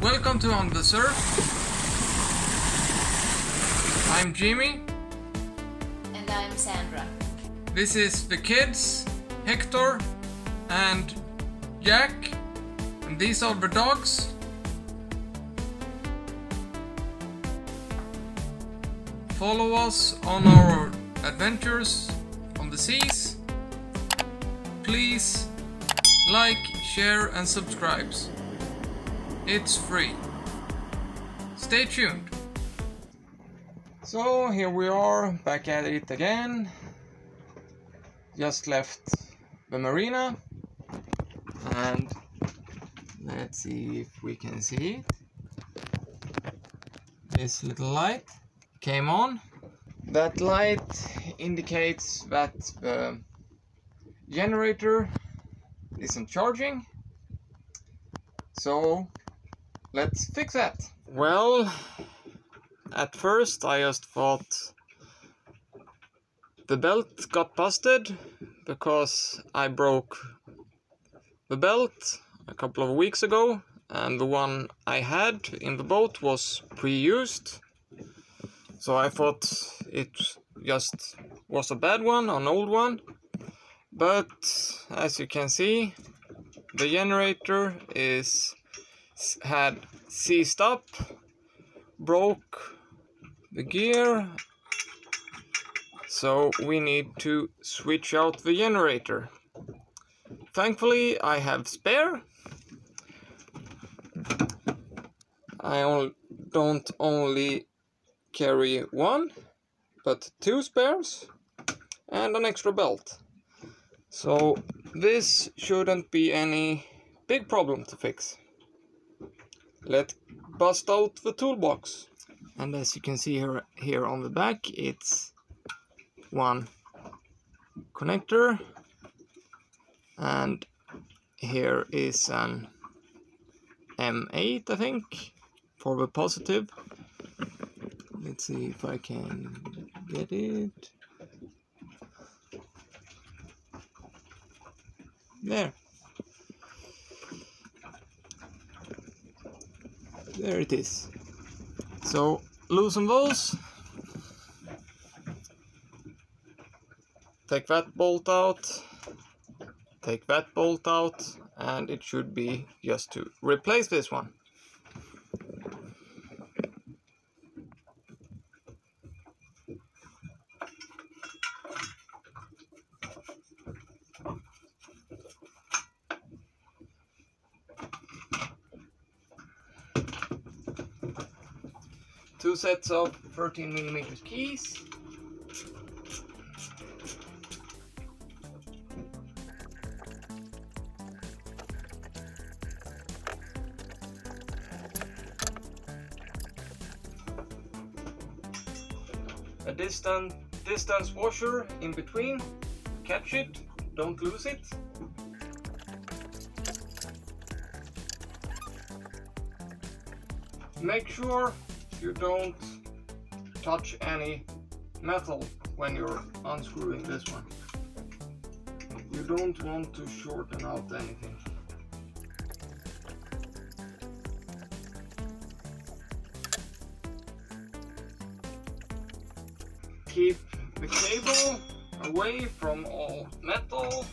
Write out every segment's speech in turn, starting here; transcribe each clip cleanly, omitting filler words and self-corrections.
Welcome to On the Surf. I'm Jimmy. And I'm Sandra. This is the kids, Hector and Jack. And these are the dogs. Follow us on our adventures on the seas. Please like, share and subscribe. It's free. Stay tuned. So here we are back at it again. Just left the marina and let's see if we can see it. This little light came on. That light indicates that the generator isn't charging. So let's fix that. Well, at first I just thought the belt got busted because I broke the belt a couple of weeks ago and the one I had in the boat was pre-used. So I thought it just was a bad one, an old one. But as you can see, the generator had seized up, broke the gear, so we need to switch out the generator. Thankfully I have spare. I don't only carry one, but two spares and an extra belt. So this shouldn't be any big problem to fix. Let's bust out the toolbox. And as you can see here on the back, it's one connector and here is an M8, I think, for the positive. Let's see if I can get it. There. There it is. So loosen those. Take that bolt out. Take that bolt out. And it should be just to replace this one. Two sets of 13mm keys. A distance washer in between. Catch it, don't lose it. Make sure you don't touch any metal when you're unscrewing this one. You don't want to shorten out anything. Keep the cable away from all metal.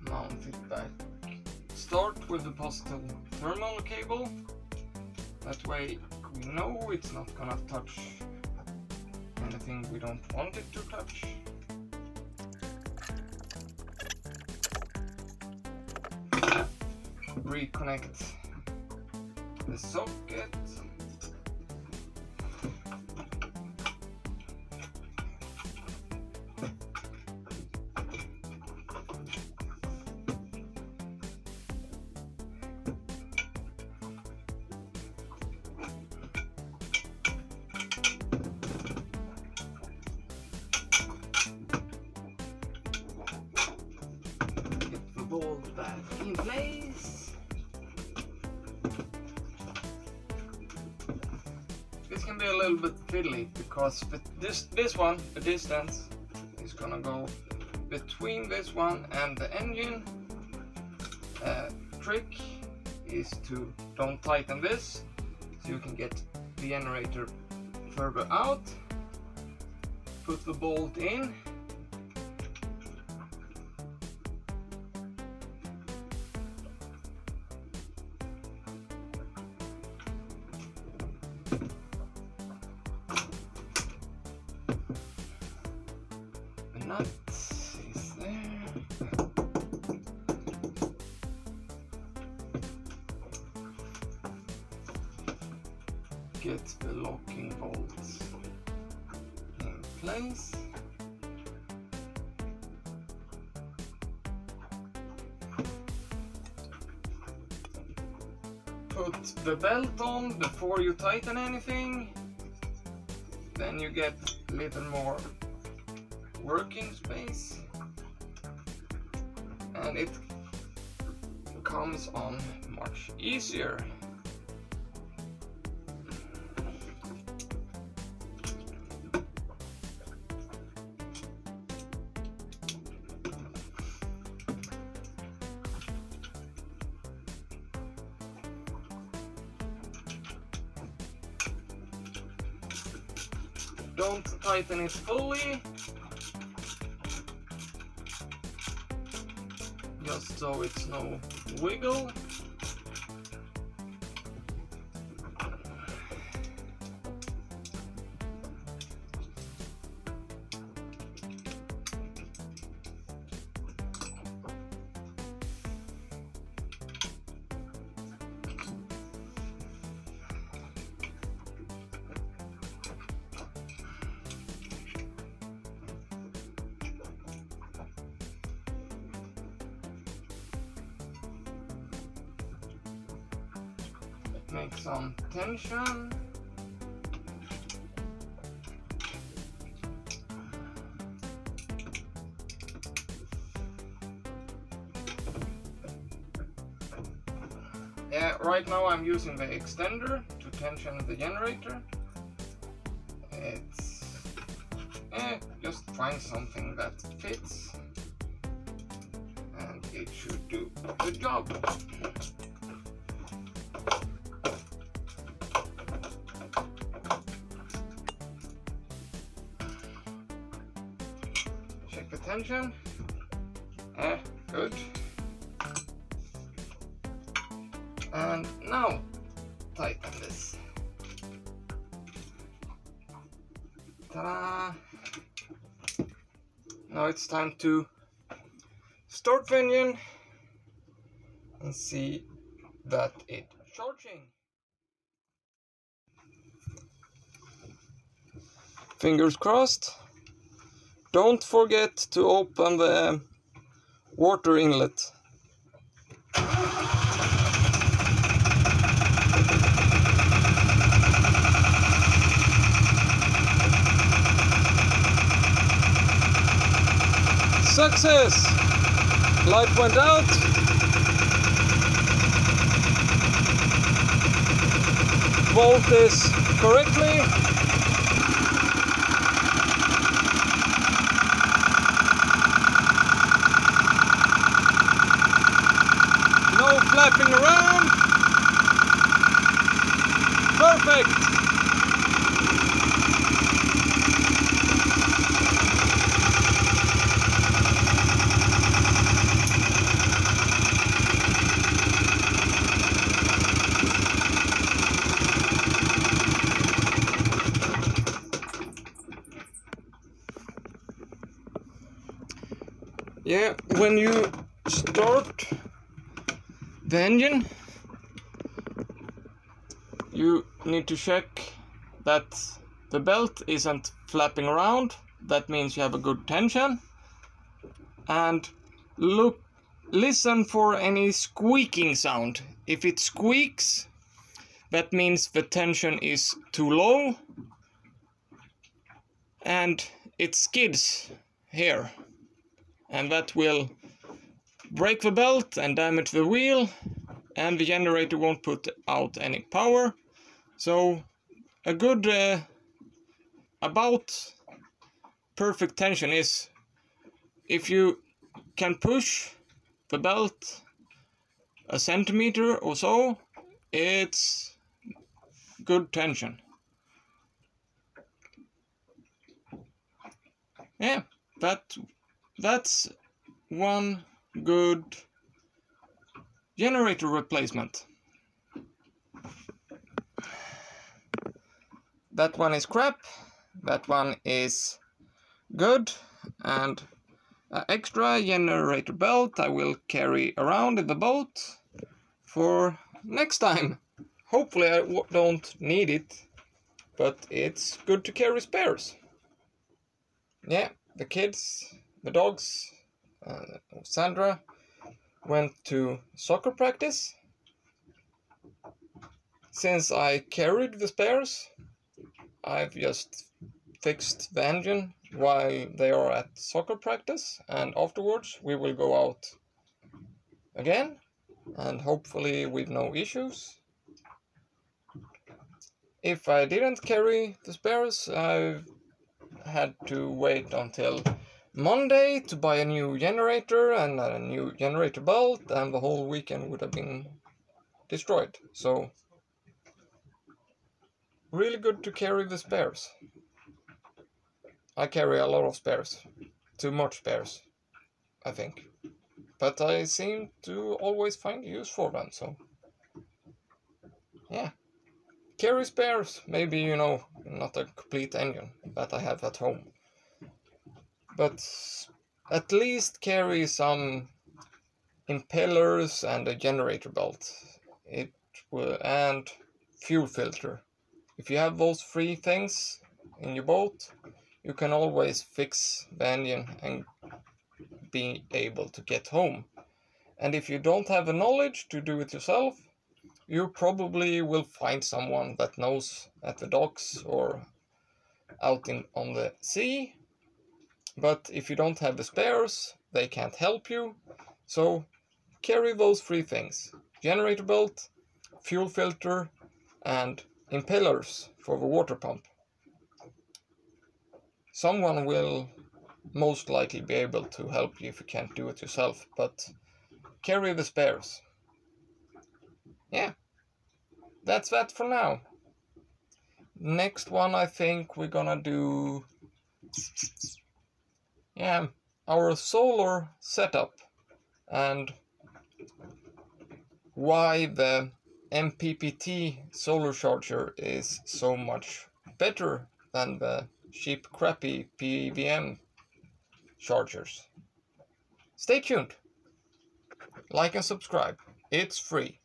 Mount it back. Start with the positive thermal cable. That way we know it's not gonna touch anything we don't want it to touch. Reconnect the socket. Get the ball back in place. this can be a little bit fiddly because this one, the distance, is gonna go between this one and the engine. Trick is to don't tighten this, so you can get the generator further out. Put the bolt in. The nut is there. Get the locking bolts in place. Put the belt on before you tighten anything. Then you get a little more working space. And it comes on much easier. Don't tighten it fully, just so it's no wiggle. Make some tension. Yeah, right now I'm using the extender to tension the generator. It's just find something that fits and it should do the job. Check the tension. Good. And now tighten this. Ta-da! Now it's time to start the engine and see that it's charging. Fingers crossed. Don't forget to open the water inlet. Success! Light went out. Volt is correctly. No flapping around. Perfect. Yeah, when you start the engine, you need to check that the belt isn't flapping around. That means you have a good tension. And listen for any squeaking sound. If it squeaks, that means the tension is too low and it skids here. And that will break the belt and damage the wheel, and the generator won't put out any power. So a good about perfect tension is if you can push the belt a centimeter or so, it's good tension. Yeah, that's one good generator replacement. That one is crap, that one is good, and an extra generator belt I will carry around in the boat for next time. Hopefully I don't need it, but it's good to carry spares. Yeah, the kids, the dogs, Sandra went to soccer practice. Since I carried the spares, I've just fixed the engine while they are at soccer practice, and afterwards we will go out again, and hopefully with no issues. If I didn't carry the spares, I had to wait until Monday to buy a new generator and a new generator belt, and the whole weekend would have been destroyed. So really good to carry the spares. I carry a lot of spares. Too much spares, I think. But I seem to always find use for them, so yeah. Carry spares, maybe, you know, not a complete engine that I have at home. But at least carry some impellers and a generator belt. And fuel filter. If you have those three things in your boat, you can always fix the engine and be able to get home. And if you don't have the knowledge to do it yourself, you probably will find someone that knows at the docks or out on the sea. But if you don't have the spares, they can't help you. So carry those three things: generator belt, fuel filter, and impellers for the water pump. Someone will most likely be able to help you if you can't do it yourself, but carry the spares. Yeah, that's that for now. Next one, I think we're gonna do our solar setup and why the MPPT solar charger is so much better than the cheap crappy PWM chargers. Stay tuned. Like and subscribe. It's free.